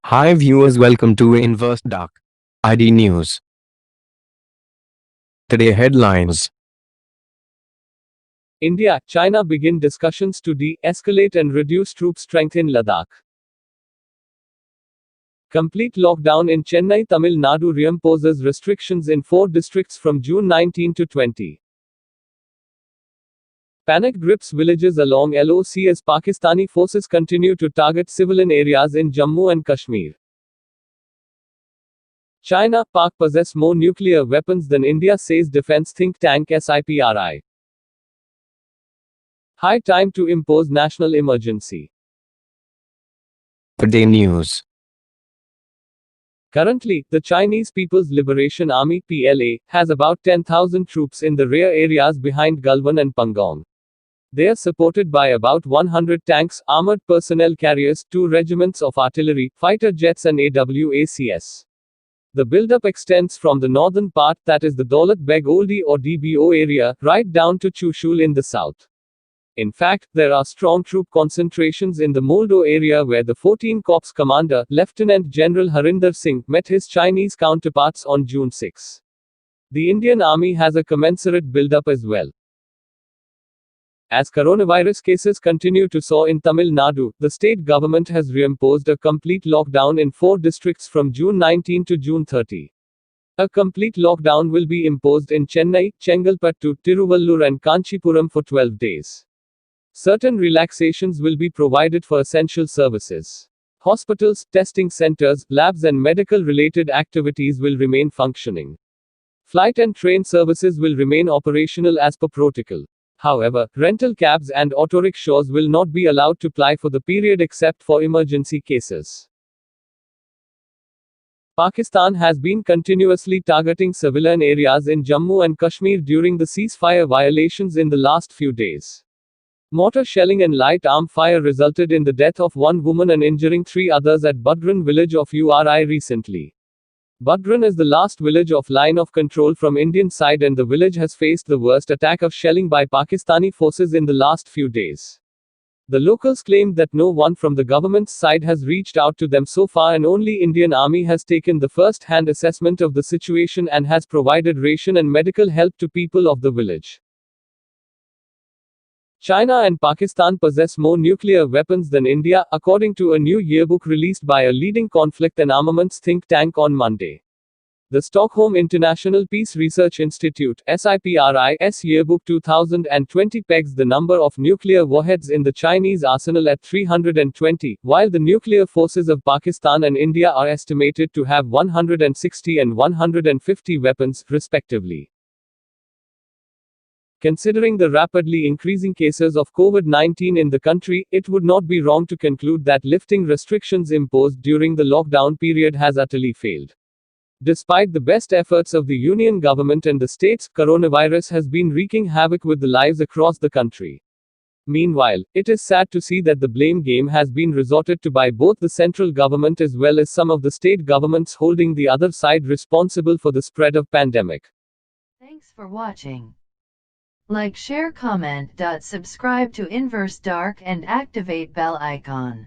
Hi viewers, welcome to Inverse Dark ID News. Today headlines. India, China begin discussions to de-escalate and reduce troop strength in Ladakh. Complete lockdown in Chennai, Tamil Nadu reimposes restrictions in 4 districts from June 19 to 20. Panic grips villages along LOC as Pakistani forces continue to target civilian areas in Jammu and Kashmir. China, Pak possess more nuclear weapons than India, says defense think tank SIPRI. High time to impose national emergency. Today news. Currently, the Chinese People's Liberation Army (PLA) has about 10,000 troops in the rear areas behind Galwan and Pangong. They are supported by about 100 tanks, armored personnel carriers, 2 regiments of artillery, fighter jets and AWACS. The buildup extends from the northern part, that is the Daulat Beg Oldi or DBO area, right down to Chushul in the south. In fact, there are strong troop concentrations in the Moldo area where the 14 Corps commander, Lieutenant General Harinder Singh, met his Chinese counterparts on June 6. The Indian Army has a commensurate buildup as well. As coronavirus cases continue to soar in Tamil Nadu, the state government has reimposed a complete lockdown in 4 districts from June 19 to June 30. A complete lockdown will be imposed in Chennai, Chengalpattu, Tiruvallur and Kanchipuram for 12 days. Certain relaxations will be provided for essential services. Hospitals, testing centers, labs and medical-related activities will remain functioning. Flight and train services will remain operational as per protocol. However, rental cabs and autorickshaws will not be allowed to ply for the period except for emergency cases. Pakistan has been continuously targeting civilian areas in Jammu and Kashmir during the ceasefire violations in the last few days. Mortar shelling and light arm fire resulted in the death of 1 woman and injuring 3 others at Budran village of URI recently. Budran is the last village of line of control from Indian side and the village has faced the worst attack of shelling by Pakistani forces in the last few days. The locals claimed that no one from the government's side has reached out to them so far and only Indian Army has taken the first-hand assessment of the situation and has provided ration and medical help to people of the village. China and Pakistan possess more nuclear weapons than India, according to a new yearbook released by a leading conflict and armaments think tank on Monday. The Stockholm International Peace Research Institute (SIPRI's) Yearbook 2020 pegs the number of nuclear warheads in the Chinese arsenal at 320, while the nuclear forces of Pakistan and India are estimated to have 160 and 150 weapons, respectively. Considering the rapidly increasing cases of COVID-19 in the country, it would not be wrong to conclude that lifting restrictions imposed during the lockdown period has utterly failed. Despite the best efforts of the union government and the states, coronavirus has been wreaking havoc with the lives across the country. Meanwhile, it is sad to see that the blame game has been resorted to by both the central government as well as some of the state governments, holding the other side responsible for the spread of pandemic. Thanks for watching. Like, share, comment. Subscribe to Inverse Dark and activate bell icon.